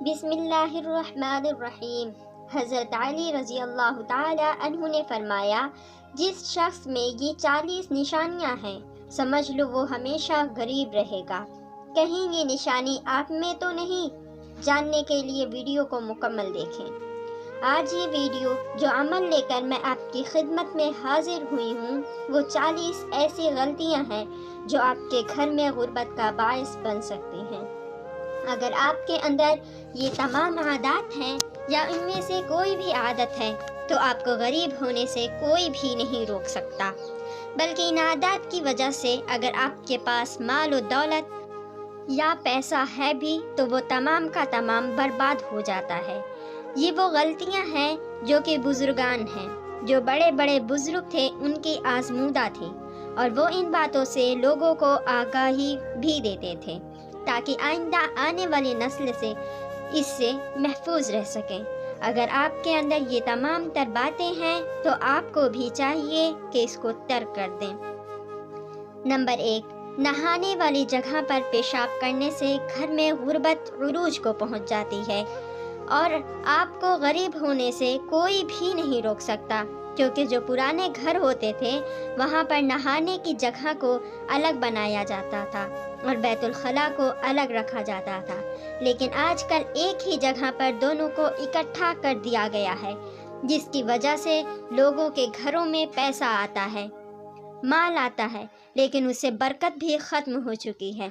بسم اللہ الرحمن الرحیم۔ حضرت علی رضی اللہ تعالی عنہ نے فرمایا، جس شخص میں یہ 40 نشانیاں ہیں سمجھ لو وہ ہمیشہ غریب رہے گا۔ کہیں یہ نشانی آپ میں تو نہیں؟ جاننے کے لیے ویڈیو کو مکمل دیکھیں۔ آج یہ ویڈیو جو عمل لے کر میں آپ کی خدمت میں حاضر ہوئی ہوں وہ 40 ایسی غلطیاں ہیں جو آپ کے گھر میں غربت کا باعث بن سکتی ہیں۔ اگر آپ کے اندر یہ تمام عادات ہیں یا ان میں سے کوئی بھی عادت ہے تو آپ کو غریب ہونے سے کوئی بھی نہیں روک سکتا، بلکہ ان عادات کی وجہ سے اگر آپ کے پاس مال و دولت یا پیسہ ہے بھی تو وہ تمام کا تمام برباد ہو جاتا ہے۔ یہ وہ غلطیاں ہیں جو کہ بزرگان ہیں، جو بڑے بڑے بزرگ تھے ان کی آزمودہ تھی، اور وہ ان باتوں سے لوگوں کو آگاہی بھی دیتے تھے تاکہ آئندہ آنے والی نسل سے اس سے محفوظ رہ سکیں۔ اگر آپ کے اندر یہ تمام تر باتیں ہیں تو آپ کو بھی چاہیے کہ اس کو ترک کر دیں۔ نمبر 1، نہانے والی جگہ پر پیشاب کرنے سے گھر میں غربت عروج کو پہنچ جاتی ہے، اور آپ کو غریب ہونے سے کوئی بھی نہیں روک سکتا، کیونکہ جو پرانے گھر ہوتے تھے وہاں پر نہانے کی جگہ کو الگ بنایا جاتا تھا اور بیت الخلاء کو الگ رکھا جاتا تھا، لیکن آج کل ایک ہی جگہ پر دونوں کو اکٹھا کر دیا گیا ہے، جس کی وجہ سے لوگوں کے گھروں میں پیسہ آتا ہے، مال آتا ہے، لیکن اس سے برکت بھی ختم ہو چکی ہے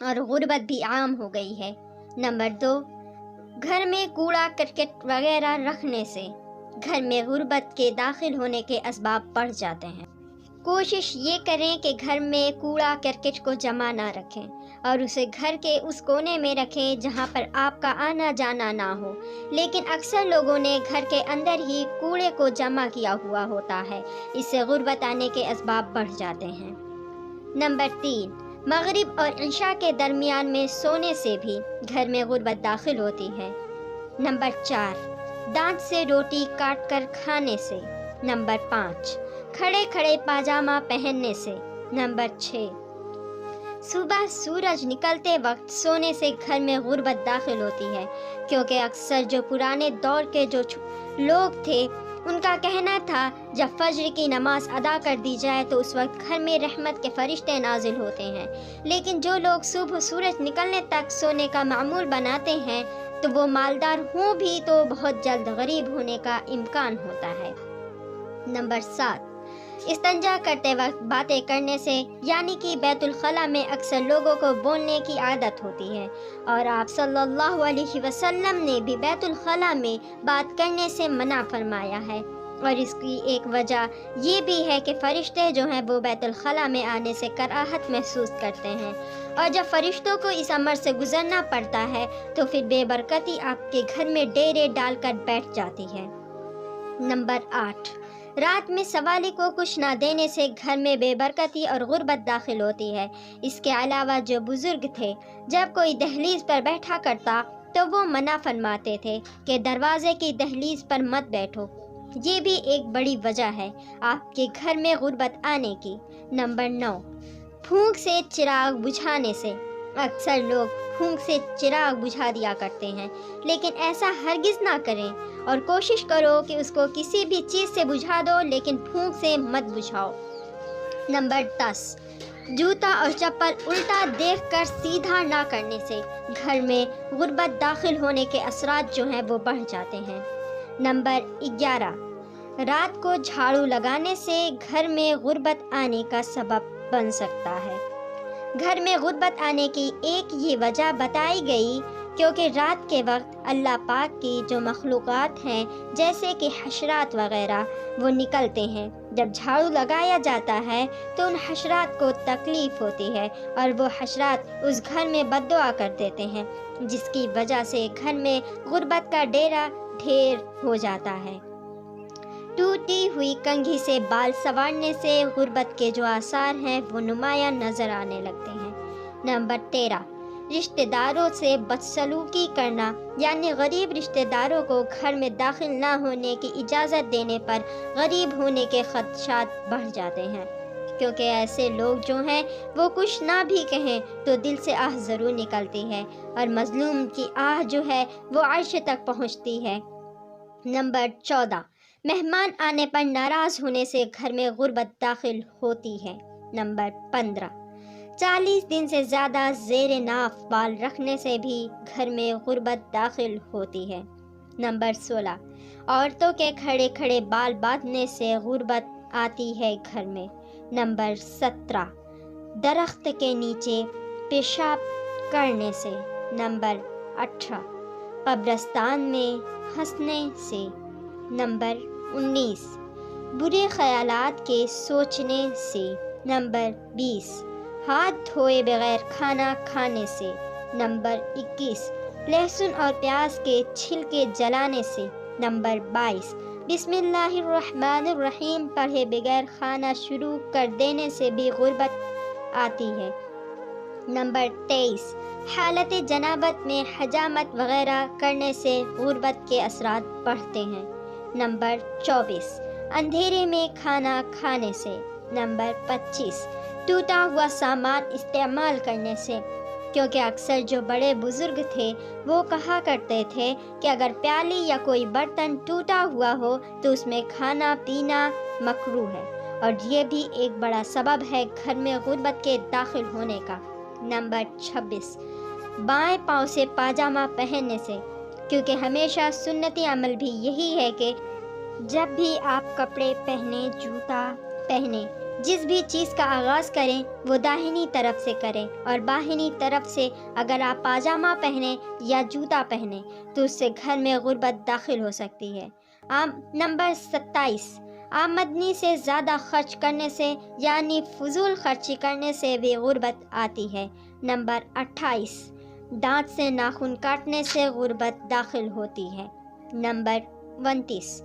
اور غربت بھی عام ہو گئی ہے۔ نمبر 2، گھر میں کوڑا کرکٹ وغیرہ رکھنے سے گھر میں غربت کے داخل ہونے کے اسباب بڑھ جاتے ہیں۔ کوشش یہ کریں کہ گھر میں کوڑا کرکٹ کو جمع نہ رکھیں اور اسے گھر کے اس کونے میں رکھیں جہاں پر آپ کا آنا جانا نہ ہو، لیکن اکثر لوگوں نے گھر کے اندر ہی کوڑے کو جمع کیا ہوا ہوتا ہے، اس سے غربت آنے کے اسباب بڑھ جاتے ہیں۔ نمبر 3، مغرب اور عشاء کے درمیان میں سونے سے بھی گھر میں غربت داخل ہوتی ہے۔ نمبر 4، دانت سے روٹی کاٹ کر کھانے سے۔ نمبر 5، کھڑے کھڑے پاجامہ پہننے سے۔ نمبر 6، صبح سورج نکلتے وقت سونے سے گھر میں غربت داخل ہوتی ہے، کیونکہ اکثر جو پرانے دور کے جو لوگ تھے ان کا کہنا تھا جب فجر کی نماز ادا کر دی جائے تو اس وقت گھر میں رحمت کے فرشتے نازل ہوتے ہیں، لیکن جو لوگ صبح سورج نکلنے تک سونے کا معمول بناتے ہیں تو وہ مالدار ہوں بھی تو بہت جلد غریب ہونے کا امکان ہوتا ہے۔ نمبر 7، استنجا کرتے وقت باتیں کرنے سے، یعنی کہ بیت الخلاء میں اکثر لوگوں کو بولنے کی عادت ہوتی ہے، اور آپ صلی اللہ علیہ وسلم نے بھی بیت الخلاء میں بات کرنے سے منع فرمایا ہے، اور اس کی ایک وجہ یہ بھی ہے کہ فرشتے جو ہیں وہ بیت الخلاء میں آنے سے کراہت محسوس کرتے ہیں، اور جب فرشتوں کو اس امر سے گزرنا پڑتا ہے تو پھر بے برکتی آپ کے گھر میں ڈیرے ڈال کر بیٹھ جاتی ہے۔ نمبر 8، رات میں سوالی کو کچھ نہ دینے سے گھر میں بے برکتی اور غربت داخل ہوتی ہے۔ اس کے علاوہ جو بزرگ تھے جب کوئی دہلیز پر بیٹھا کرتا تو وہ منع فرماتے تھے کہ دروازے کی دہلیز پر مت بیٹھو، یہ بھی ایک بڑی وجہ ہے آپ کے گھر میں غربت آنے کی۔ نمبر 9، پھونک سے چراغ بجھانے سے۔ اکثر لوگ پھونک سے چراغ بجھا دیا کرتے ہیں، لیکن ایسا ہرگز نہ کریں، اور کوشش کرو کہ اس کو کسی بھی چیز سے بجھا دو لیکن پھونک سے مت بجھاؤ۔ نمبر 10، جوتا اور چپل الٹا دیکھ کر سیدھا نہ کرنے سے گھر میں غربت داخل ہونے کے اثرات جو ہیں وہ بڑھ جاتے ہیں۔ نمبر 11، رات کو جھاڑو لگانے سے گھر میں غربت آنے کا سبب بن سکتا ہے۔ گھر میں غربت آنے کی ایک یہ وجہ بتائی گئی کیونکہ رات کے وقت اللہ پاک کی جو مخلوقات ہیں جیسے کہ حشرات وغیرہ وہ نکلتے ہیں، جب جھاڑو لگایا جاتا ہے تو ان حشرات کو تکلیف ہوتی ہے اور وہ حشرات اس گھر میں بد دعا کر دیتے ہیں، جس کی وجہ سے گھر میں غربت کا ڈیرا ڈھیر ہو جاتا ہے۔ ٹوٹی ہوئی کنگھی سے بال سنوارنے سے غربت کے جو آثار ہیں وہ نمایاں نظر آنے لگتے ہیں۔ نمبر 13، رشتہ داروں سے بدسلوکی کرنا، یعنی غریب رشتہ داروں کو گھر میں داخل نہ ہونے کی اجازت دینے پر غریب ہونے کے خدشات بڑھ جاتے ہیں۔ کیونکہ ایسے لوگ جو ہیں وہ کچھ نہ بھی کہیں تو دل سے آہ ضرور نکلتی ہے، اور مظلوم کی آہ جو ہے وہ عرش تک پہنچتی ہے۔ نمبر 14، مہمان آنے پر ناراض ہونے سے گھر میں غربت داخل ہوتی ہے۔ نمبر 15، 40 دن سے زیادہ زیر ناف بال رکھنے سے بھی گھر میں غربت داخل ہوتی ہے۔ نمبر 16، عورتوں کے کھڑے کھڑے بال باندھنے سے غربت آتی ہے گھر میں۔ نمبر 17، درخت کے نیچے پیشاب کرنے سے۔ نمبر 18، قبرستان میں ہنسنے سے۔ نمبر 19، برے خیالات کے سوچنے سے۔ نمبر 20، ہاتھ دھوئے بغیر کھانا کھانے سے۔ نمبر 21، لہسن اور پیاز کے چھلکے جلانے سے۔ نمبر 22، بسم اللہ الرحمن الرحیم پڑھے بغیر کھانا شروع کر دینے سے بھی غربت آتی ہے۔ نمبر 23، حالت جنابت میں حجامت وغیرہ کرنے سے غربت کے اثرات بڑھتے ہیں۔ نمبر 24، اندھیرے میں کھانا کھانے سے۔ نمبر 25، ٹوٹا ہوا سامان استعمال کرنے سے، کیونکہ اکثر جو بڑے بزرگ تھے وہ کہا کرتے تھے کہ اگر پیالی یا کوئی برتن ٹوٹا ہوا ہو تو اس میں کھانا پینا مکروہ ہے، اور یہ بھی ایک بڑا سبب ہے گھر میں غربت کے داخل ہونے کا۔ نمبر 26، بائیں پاؤں سے پاجامہ پہننے سے، کیونکہ ہمیشہ سنتی عمل بھی یہی ہے کہ جب بھی آپ کپڑے پہنیں، جوتا پہنیں، جس بھی چیز کا آغاز کریں وہ داہنی طرف سے کریں، اور بائیں طرف سے اگر آپ پاجامہ پہنیں یا جوتا پہنیں تو اس سے گھر میں غربت داخل ہو سکتی ہے۔ نمبر 27، آمدنی سے زیادہ خرچ کرنے سے یعنی فضول خرچی کرنے سے بھی غربت آتی ہے۔ نمبر 28، دانت سے ناخن کاٹنے سے غربت داخل ہوتی ہے۔ نمبر 29،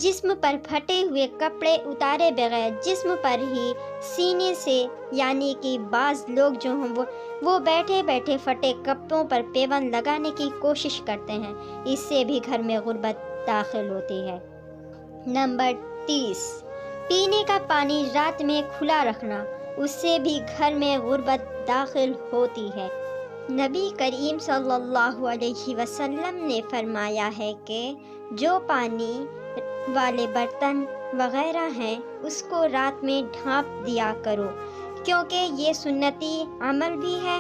جسم پر پھٹے ہوئے کپڑے اتارے بغیر جسم پر ہی سینے سے، یعنی کہ بعض لوگ جو ہیں وہ بیٹھے بیٹھے پھٹے کپڑوں پر پیوند لگانے کی کوشش کرتے ہیں، اس سے بھی گھر میں غربت داخل ہوتی ہے۔ نمبر 30، پینے کا پانی رات میں کھلا رکھنا، اس سے بھی گھر میں غربت داخل ہوتی ہے۔ نبی کریم صلی اللہ علیہ وسلم نے فرمایا ہے کہ جو پانی والے برتن وغیرہ ہیں اس کو رات میں ڈھانپ دیا کرو، کیونکہ یہ سنتی عمل بھی ہے،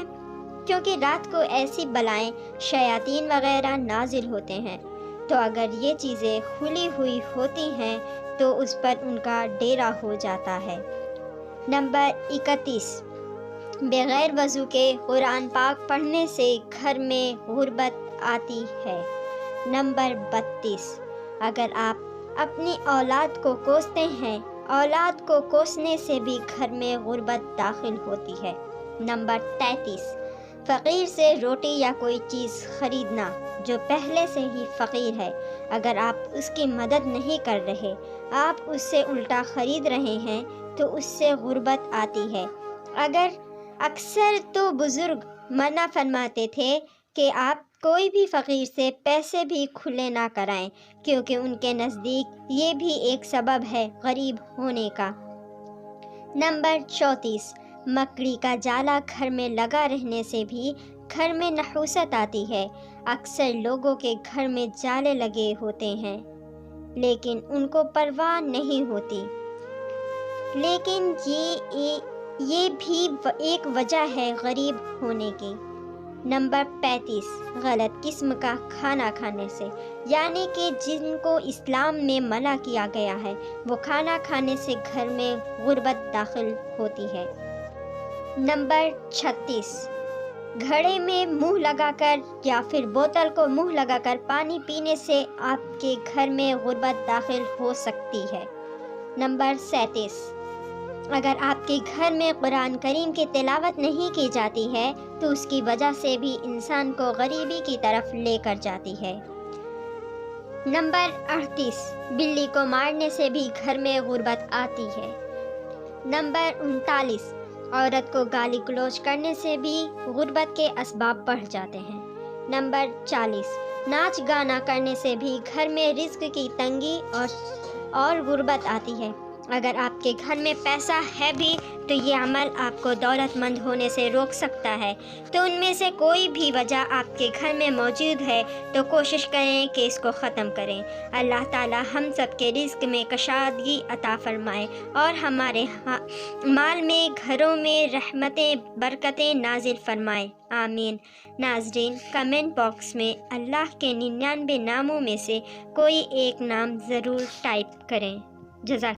کیونکہ رات کو ایسی بلائیں شیاطین وغیرہ نازل ہوتے ہیں، تو اگر یہ چیزیں کھلی ہوئی ہوتی ہیں تو اس پر ان کا ڈیرا ہو جاتا ہے۔ نمبر 31، بغیر وضو کے قرآن پاک پڑھنے سے گھر میں غربت آتی ہے۔ نمبر 32، اگر آپ اپنی اولاد کو کوستے ہیں، اولاد کو کوسنے سے بھی گھر میں غربت داخل ہوتی ہے۔ نمبر 33، فقیر سے روٹی یا کوئی چیز خریدنا جو پہلے سے ہی فقیر ہے، اگر آپ اس کی مدد نہیں کر رہے، آپ اس سے الٹا خرید رہے ہیں تو اس سے غربت آتی ہے۔ اکثر تو بزرگ منع فرماتے تھے کہ آپ کوئی بھی فقیر سے پیسے بھی کھلے نہ کرائیں، کیونکہ ان کے نزدیک یہ بھی ایک سبب ہے غریب ہونے کا۔ نمبر 34، مکڑی کا جالا گھر میں لگا رہنے سے بھی گھر میں نحوست آتی ہے۔ اکثر لوگوں کے گھر میں جالے لگے ہوتے ہیں لیکن ان کو پرواہ نہیں ہوتی، لیکن یہ بھی ایک وجہ ہے غریب ہونے کی۔ نمبر 35، غلط قسم کا کھانا کھانے سے، یعنی کہ جن کو اسلام میں منع کیا گیا ہے وہ کھانا کھانے سے گھر میں غربت داخل ہوتی ہے۔ نمبر 36، گھڑے میں منہ لگا کر یا پھر بوتل کو منہ لگا کر پانی پینے سے آپ کے گھر میں غربت داخل ہو سکتی ہے۔ نمبر 37، اگر آپ کے گھر میں قرآن کریم کی تلاوت نہیں کی جاتی ہے تو اس کی وجہ سے بھی انسان کو غریبی کی طرف لے کر جاتی ہے۔ نمبر 38، بلی کو مارنے سے بھی گھر میں غربت آتی ہے۔ نمبر 39، عورت کو گالی گلوچ کرنے سے بھی غربت کے اسباب بڑھ جاتے ہیں۔ نمبر 40، ناچ گانا کرنے سے بھی گھر میں رزق کی تنگی اور غربت آتی ہے۔ اگر آپ کے گھر میں پیسہ ہے بھی تو یہ عمل آپ کو دولت مند ہونے سے روک سکتا ہے۔ تو ان میں سے کوئی بھی وجہ آپ کے گھر میں موجود ہے تو کوشش کریں کہ اس کو ختم کریں۔ اللہ تعالی ہم سب کے رزق میں کشادگی عطا فرمائے اور ہمارے مال میں، گھروں میں رحمتیں برکتیں نازل فرمائے، آمین۔ ناظرین، کمنٹ باکس میں اللہ کے 99 ناموں میں سے کوئی ایک نام ضرور ٹائپ کریں۔ جزاک